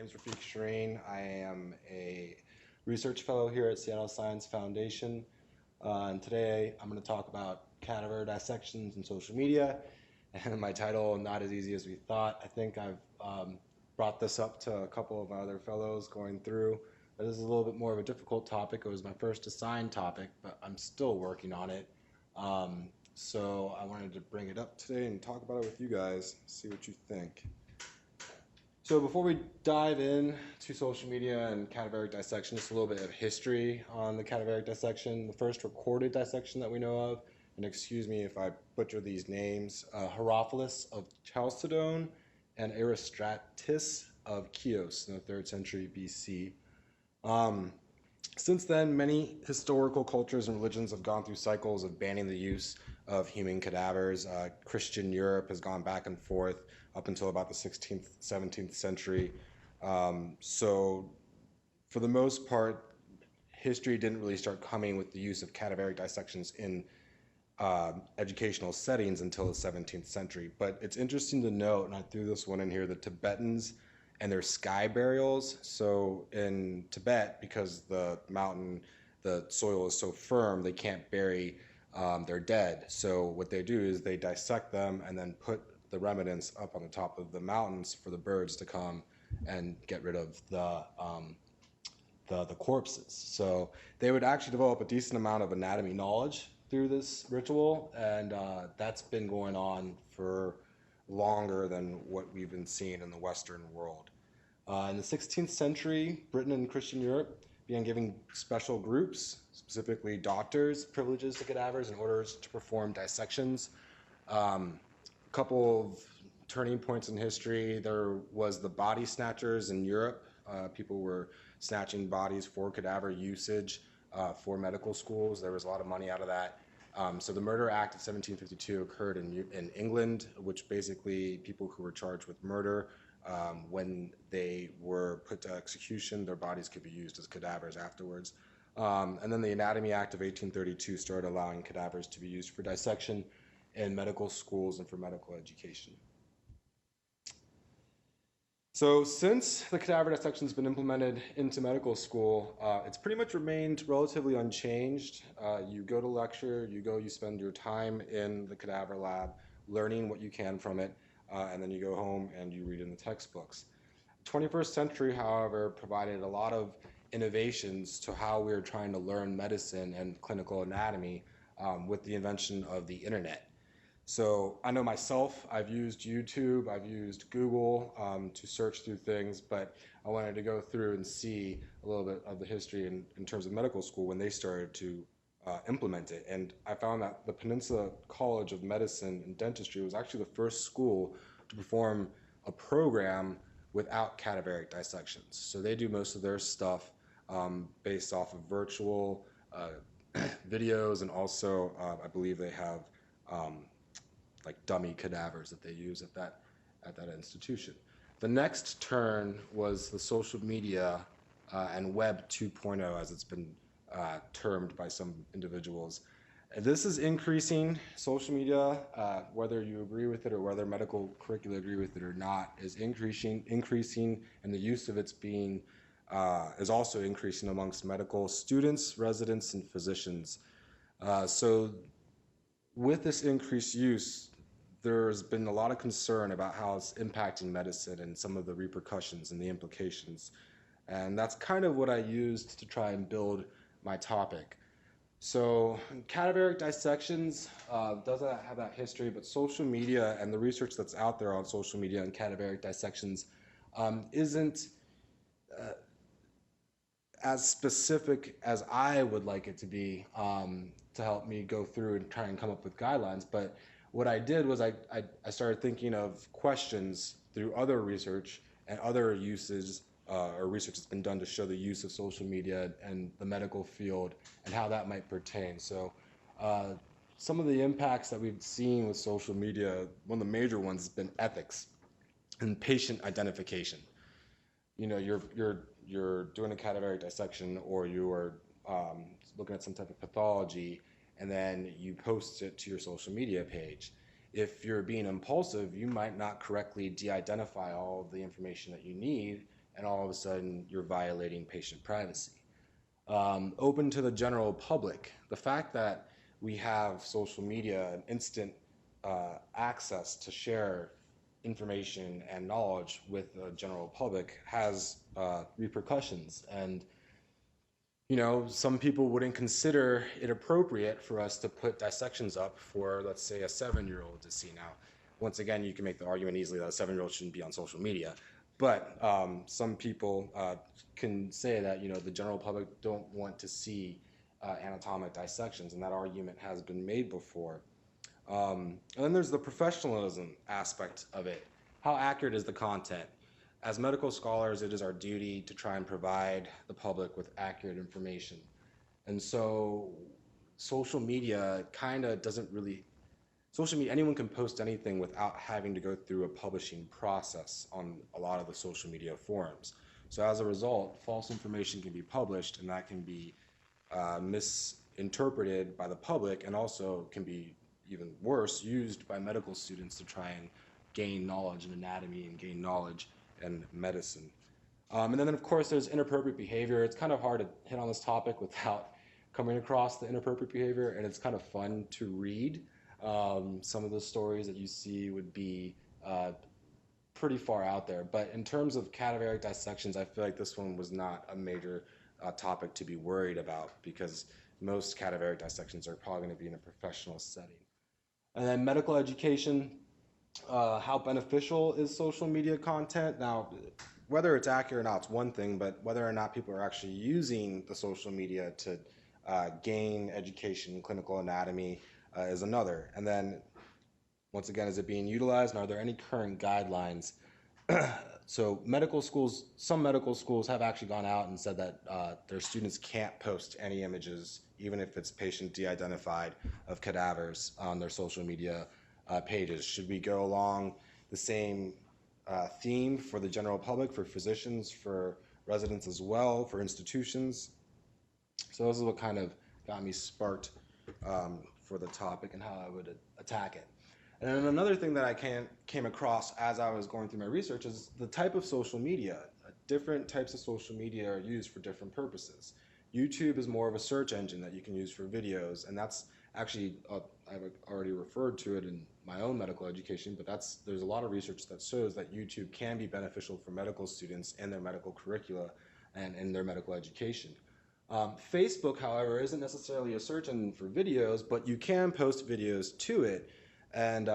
name's Rafik Shereen. I am a research fellow here at Seattle Science Foundation. And today I'm going to talk about cadaver dissections in social media. And my title, not as easy as we thought. I think I've brought this up to a couple of my other fellows going through. But this is a little bit more of a difficult topic. It was my first assigned topic, but I'm still working on it. So I wanted to bring it up today and talk about it with you guys, see what you think. So before we dive in to social media and cadaveric dissection, just a little bit of history on the cadaveric dissection. The first recorded dissection that we know of, and excuse me if I butcher these names, Herophilus of Chalcedon and Aristratus of Chios in the 3rd century BC. Since then, many historical cultures and religions have gone through cycles of banning the use of human cadavers. Christian Europe has gone back and forth up until about the 16th, 17th century. So for the most part, history didn't really start coming with the use of cadaveric dissections in educational settings until the 17th century. But it's interesting to note, and I threw this one in here, the Tibetans and their sky burials. So in Tibet, because the soil is so firm, they can't bury their dead. So what they do is they dissect them and then put the remnants up on the top of the mountains for the birds to come and get rid of the corpses. So they would actually develop a decent amount of anatomy knowledge through this ritual, and that's been going on for longer than what we've been seeing in the Western world. In the 16th century, Britain and Christian Europe began giving special groups, specifically doctors, privileges to cadavers in order to perform dissections. A couple of turning points in history. There was the body snatchers in Europe. People were snatching bodies for cadaver usage for medical schools. There was a lot of money out of that. So the Murder Act of 1752 occurred in England, which basically people who were charged with murder, when they were put to execution, their bodies could be used as cadavers afterwards. And then the Anatomy Act of 1832 started allowing cadavers to be used for dissection in medical schools and for medical education. So since the cadaver dissection has been implemented into medical school, it's pretty much remained relatively unchanged. You go to lecture, you spend your time in the cadaver lab, learning what you can from it, and then you go home and you read in the textbooks. 21st century, however, provided a lot of innovations to how we're trying to learn medicine and clinical anatomy with the invention of the internet. So I know myself, I've used YouTube, I've used Google to search through things, but I wanted to go through and see a little bit of the history in terms of medical school when they started to implement it. And I found that the Peninsula College of Medicine and Dentistry was actually the first school to perform a program without cadaveric dissections. So they do most of their stuff based off of virtual videos, and also I believe they have like dummy cadavers that they use at that institution. The next turn was the social media and Web 2.0, as it's been termed by some individuals. And this is increasing. Social media, whether you agree with it or whether medical curricula agree with it or not, is increasing, and the use of it's being is also increasing amongst medical students, residents, and physicians. So with this increased use, there's been a lot of concern about how it's impacting medicine and some of the repercussions and the implications. And that's kind of what I used to try and build my topic. So cadaveric dissections doesn't have that history, but social media and the research that's out there on social media and cadaveric dissections isn't as specific as I would like it to be to help me go through and try and come up with guidelines. But what I did was I started thinking of questions through other research and other uses or research that's been done to show the use of social media and the medical field and how that might pertain. So some of the impacts that we've seen with social media, one of the major ones has been ethics and patient identification. You know, you're doing a cadaveric dissection, or you are looking at some type of pathology, and then you post it to your social media page. If you're being impulsive, you might not correctly de-identify all of the information that you need, and all of a sudden you're violating patient privacy. Open to the general public. The fact that we have social media and instant access to share information and knowledge with the general public has repercussions. And some people wouldn't consider it appropriate for us to put dissections up for, let's say, a 7-year-old to see. Now, once again, you can make the argument easily that a 7-year-old shouldn't be on social media. But some people can say that, the general public don't want to see anatomic dissections, and that argument has been made before. And then there's the professionalism aspect of it. How accurate is the content? As medical scholars, it is our duty to try and provide the public with accurate information. And so social media kind of doesn't really, social media, anyone can post anything without having to go through a publishing process on a lot of the social media forums. So as a result, false information can be published, and that can be misinterpreted by the public, and also can be, even worse, used by medical students to try and gain knowledge in anatomy and gain knowledge and medicine. And then, of course, there's inappropriate behavior. It's kind of hard to hit on this topic without coming across the inappropriate behavior, and it's kind of fun to read. Some of the stories that you see would be pretty far out there. But in terms of cadaveric dissections, I feel like this one was not a major topic to be worried about, because most cadaveric dissections are probably going to be in a professional setting. And then medical education. How beneficial is social media content? Now, whether it's accurate or not, it's one thing, but whether or not people are actually using the social media to gain education in clinical anatomy is another. And then, once again, is it being utilized, and are there any current guidelines? So medical schools, some medical schools have actually gone out and said that their students can't post any images, even if it's patient de-identified, of cadavers on their social media pages. Should we go along the same theme for the general public, for physicians, for residents as well, for institutions? So this is what kind of got me sparked for the topic and how I would attack it. And then another thing that I came across as I was going through my research is the type of social media. Different types of social media are used for different purposes. YouTube is more of a search engine that you can use for videos, and that's actually, I've already referred to it in my own medical education, but there's a lot of research that shows that YouTube can be beneficial for medical students and their medical curricula and in their medical education. Facebook, however, isn't necessarily a search engine for videos, but you can post videos to it. And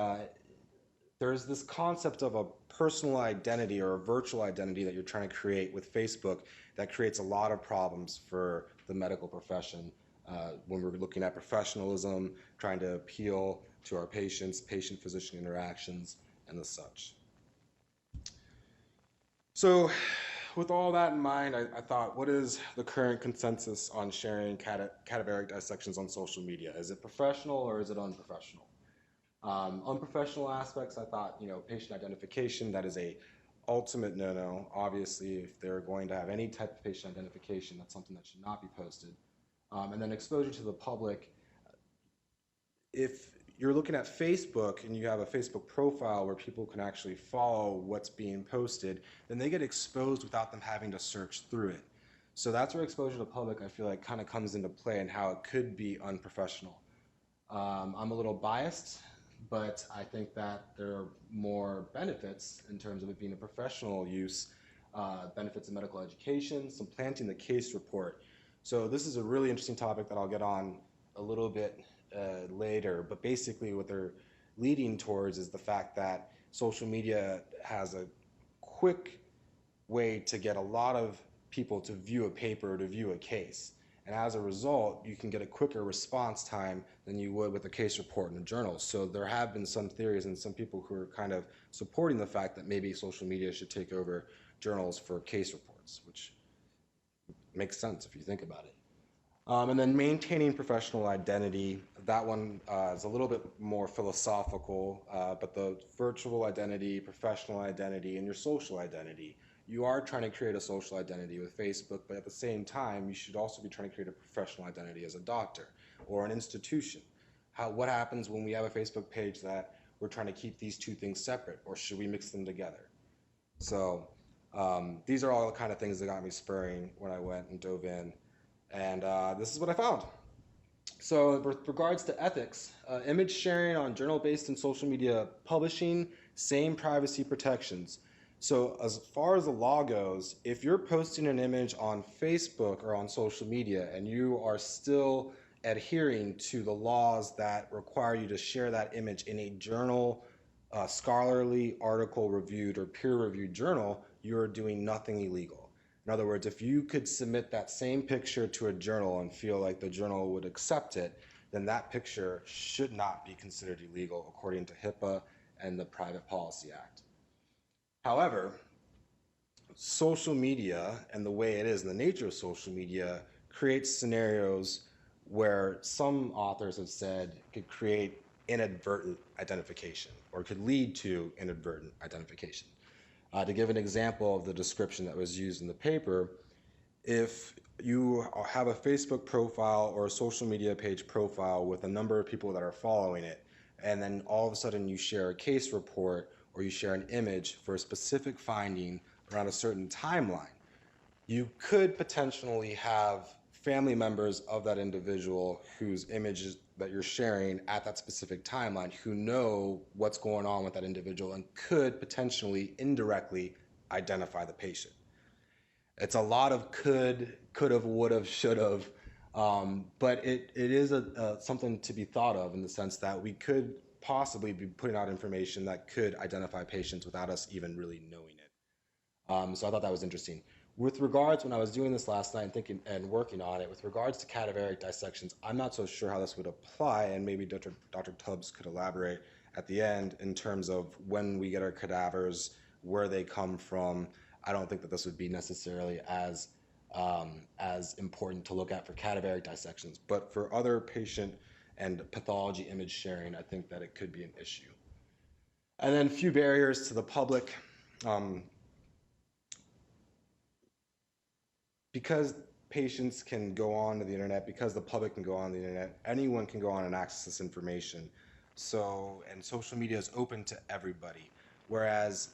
there's this concept of a personal identity or a virtual identity that you're trying to create with Facebook that creates a lot of problems for the medical profession when we're looking at professionalism, trying to appeal to our patients, patient-physician interactions, and the such. So with all that in mind, I thought, what is the current consensus on sharing cadaveric dissections on social media? Is it professional or is it unprofessional? Unprofessional aspects, I thought, patient identification, that is a ultimate no-no. Obviously, if they're going to have any type of patient identification, that's something that should not be posted. And then exposure to the public. If you're looking at Facebook and you have a Facebook profile where people can actually follow what's being posted, then they get exposed without them having to search through it. So that's where exposure to the public, I feel like, kind of comes into play and how it could be unprofessional. I'm a little biased, but I think that there are more benefits in terms of it being a professional use, benefits of medical education, supplanting the case report. So this is a really interesting topic that I'll get on a little bit later, but basically what they're leading towards is the fact that social media has a quick way to get a lot of people to view a paper, to view a case. And as a result, you can get a quicker response time than you would with a case report in a journal. So there have been some theories and some people who are kind of supporting the fact that maybe social media should take over journals for case reports, which makes sense if you think about it. And then maintaining professional identity, that one is a little bit more philosophical, but the virtual identity, professional identity, and your social identity. You are trying to create a social identity with Facebook, but at the same time, you should also be trying to create a professional identity as a doctor or an institution. What happens when we have a Facebook page that we're trying to keep these two things separate, or should we mix them together? So These are all the kind of things that got me spurring when I went and dove in. And this is what I found. So with regards to ethics, image sharing on journal-based and social media publishing, same privacy protections. So as far as the law goes, if you're posting an image on Facebook or on social media and you are still adhering to the laws that require you to share that image in a journal, scholarly article reviewed or peer-reviewed journal, you're doing nothing illegal. In other words, if you could submit that same picture to a journal and feel like the journal would accept it, then that picture should not be considered illegal according to HIPAA and the Private Policy Act. However, social media and the way it is and the nature of social media creates scenarios where some authors have said could create inadvertent identification or could lead to inadvertent identification. To give an example of the description that was used in the paper, if you have a Facebook profile or a social media page profile with a number of people that are following it, and then all of a sudden you share a case report or you share an image for a specific finding around a certain timeline, you could potentially have family members of that individual whose images that you're sharing at that specific timeline who know what's going on with that individual and could potentially indirectly identify the patient. It's a lot of could have, would have, should have, but it is something to be thought of in the sense that we could possibly be putting out information that could identify patients without us even really knowing it. So I thought that was interesting. With regards, when I was doing this last night and thinking and working on it, with regards to cadaveric dissections, I'm not so sure how this would apply, and maybe Dr. Tubbs could elaborate at the end in terms of when we get our cadavers, where they come from. I don't think that this would be necessarily as important to look at for cadaveric dissections, but for other patient and pathology image sharing, I think that it could be an issue. And then a few barriers to the public. Because patients can go on to the internet, because the public can go on the internet, anyone can go on and access this information. So, and social media is open to everybody. Whereas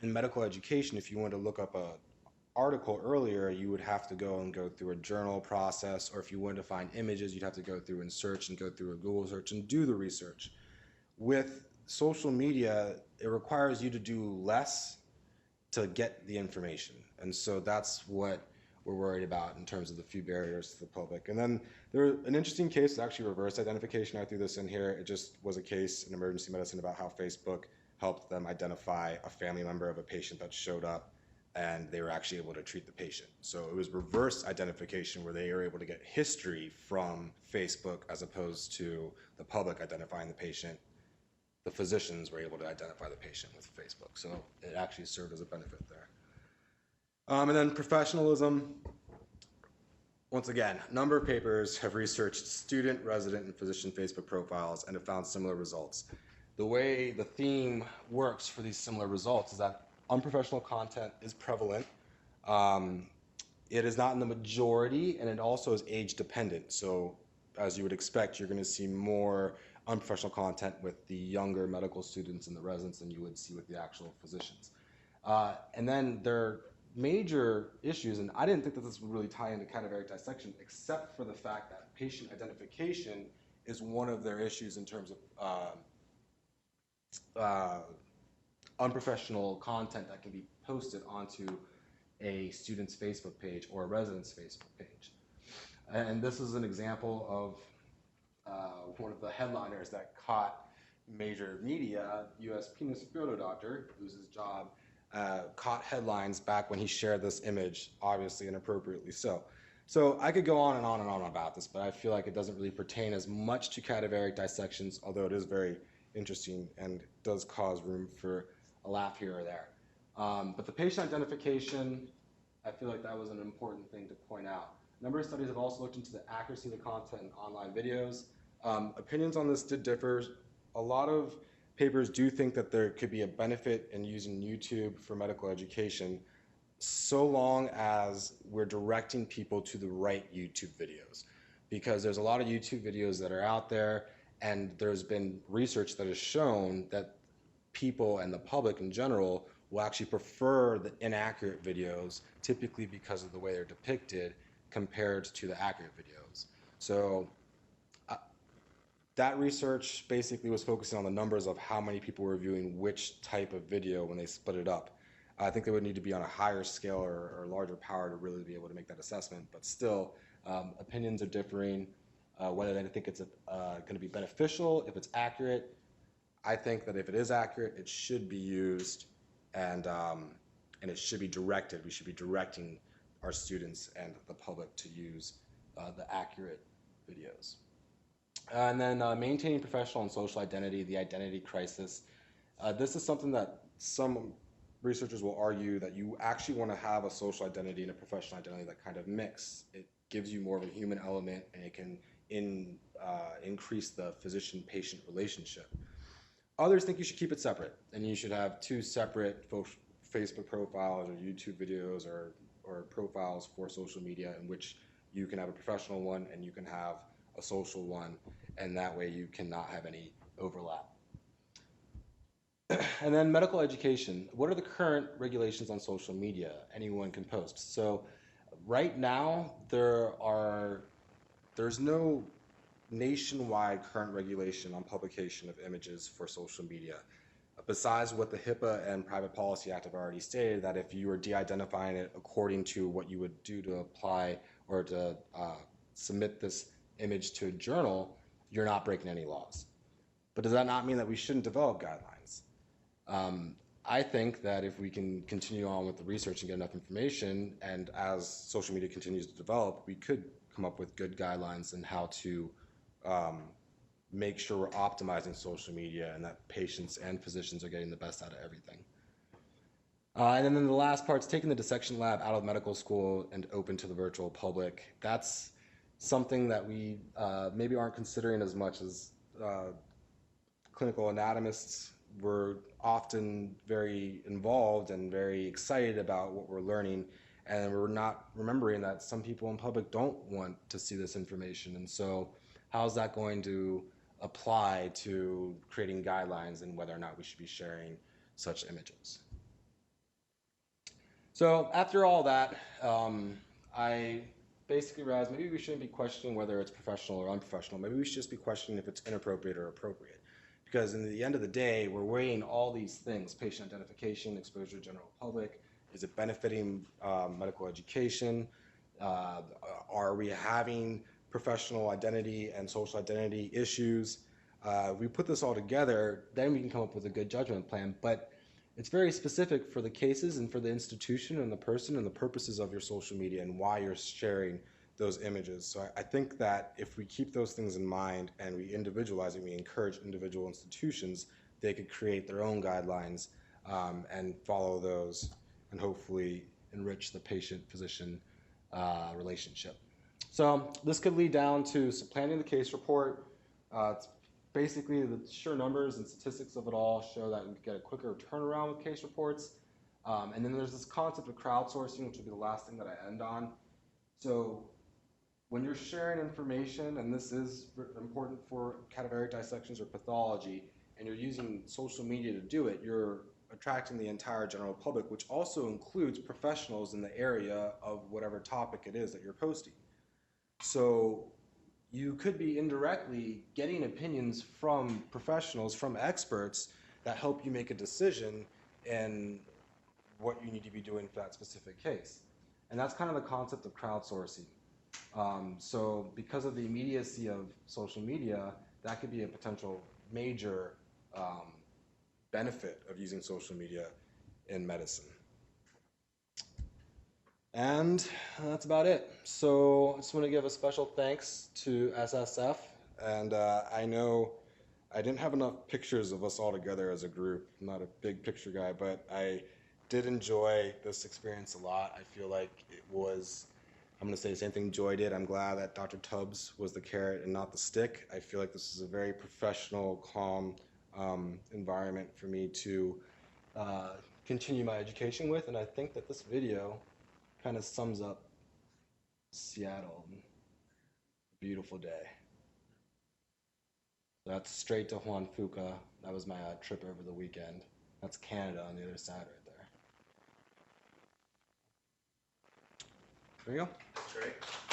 in medical education, if you wanted to look up a article earlier, you would have to go through a journal process, or if you wanted to find images, you'd have to go through and search and go through a Google search and do the research. With social media, it requires you to do less to get the information. And so that's what we're worried about in terms of the few barriers to the public. And then an interesting case is actually reverse identification. I threw this in here. It just was a case in emergency medicine about how Facebook helped them identify a family member of a patient that showed up, and they were actually able to treat the patient. So it was reverse identification where they were able to get history from Facebook as opposed to the public identifying the patient. The physicians were able to identify the patient with Facebook. So it actually served as a benefit there. And then professionalism. Once again, a number of papers have researched student, resident, and physician Facebook profiles and have found similar results. The way the theme works for these similar results is that unprofessional content is prevalent. It is not in the majority, and it also is age dependent. So as you would expect, you're going to see more unprofessional content with the younger medical students and the residents than you would see with the actual physicians. And then there major issues, and I didn't think that this would really tie into cadaveric dissection, except for the fact that patient identification is one of their issues in terms of unprofessional content that can be posted onto a student's Facebook page or a resident's Facebook page. And this is an example of one of the headliners that caught major media. U.S. penis photo doctor, loses job, caught headlines back when he shared this image, obviously inappropriately so. So I could go on and on and on about this, but I feel like it doesn't really pertain as much to cadaveric dissections, although it is very interesting and does cause room for a laugh here or there. But the patient identification, I feel like that was an important thing to point out. A number of studies have also looked into the accuracy of the content in online videos. Opinions on this did differ. A lot of papers do think that there could be a benefit in using YouTube for medical education, so long as we're directing people to the right YouTube videos. Because there's a lot of YouTube videos that are out there, and there's been research that has shown that people and the public in general will actually prefer the inaccurate videos, typically because of the way they're depicted compared to the accurate videos. So that research basically was focusing on the numbers of how many people were viewing which type of video when they split it up. I think they would need to be on a higher scale or larger power to really be able to make that assessment, but still, opinions are differing, whether they think it's going to be beneficial, if it's accurate. I think that if it is accurate, it should be used, and it should be directed. We should be directing our students and the public to use the accurate videos. And then maintaining professional and social identity, the identity crisis. This is something that some researchers will argue that you actually want to have a social identity and a professional identity that kind of mix. It gives you more of a human element, and it can increase the physician-patient relationship. Others think you should keep it separate, and you should have two separate Facebook profiles or YouTube videos or profiles for social media in which you can have a professional one and you can have a social one, and that way you cannot have any overlap. And then medical education. What are the current regulations on social media? Anyone can post. So right now there's no nationwide current regulation on publication of images for social media, besides what the HIPAA and Private Policy Act have already stated, that if you are de-identifying it according to what you would do to apply or to submit this image to a journal, you're not breaking any laws. But does that not mean that we shouldn't develop guidelines? I think that if we can continue on with the research and get enough information, and as social media continues to develop, we could come up with good guidelines on how to make sure we're optimizing social media and that patients and physicians are getting the best out of everything. And then the last part is taking the dissection lab out of medical school and open to the virtual public. That's something that we maybe aren't considering as much as clinical anatomists. We're often very involved and very excited about what we're learning, and we're not remembering that some people in public don't want to see this information. And so how's that going to apply to creating guidelines and whether or not we should be sharing such images? So after all that, I basically realized maybe we shouldn't be questioning whether it's professional or unprofessional. Maybe we should just be questioning if it's inappropriate or appropriate. Because in the end of the day, we're weighing all these things: patient identification, exposure to general public. Is it benefiting medical education? Are we having professional identity and social identity issues? We put this all together, then we can come up with a good judgment plan. But it's very specific for the cases and for the institution and the person and the purposes of your social media and why you're sharing those images. So I think that if we keep those things in mind and we individualize it, we encourage individual institutions, they could create their own guidelines and follow those and hopefully enrich the patient-physician relationship. So this could lead down to supplanting the case report. It's basically the sheer numbers and statistics of it all show that we get a quicker turnaround with case reports. And then there's this concept of crowdsourcing, which will be the last thing that I end on. So when you're sharing information, and this is important for cadaveric dissections or pathology, and you're using social media to do it, you're attracting the entire general public, which also includes professionals in the area of whatever topic it is that you're posting. So you could be indirectly getting opinions from professionals, from experts, that help you make a decision in what you need to be doing for that specific case. And that's kind of the concept of crowdsourcing. So because of the immediacy of social media, that could be a potential major benefit of using social media in medicine. And that's about it. So I just want to give a special thanks to SSF. And I know I didn't have enough pictures of us all together as a group. I'm not a big picture guy, but I did enjoy this experience a lot. I feel like it was, I'm going to say the same thing Joy did. I'm glad that Dr. Tubbs was the carrot and not the stick. I feel like this is a very professional, calm environment for me to continue my education with. And I think that this video kind of sums up Seattle. Beautiful day. That's straight to Juan Fuca. That was my trip over the weekend. That's Canada on the other side right there. There you go. That's great.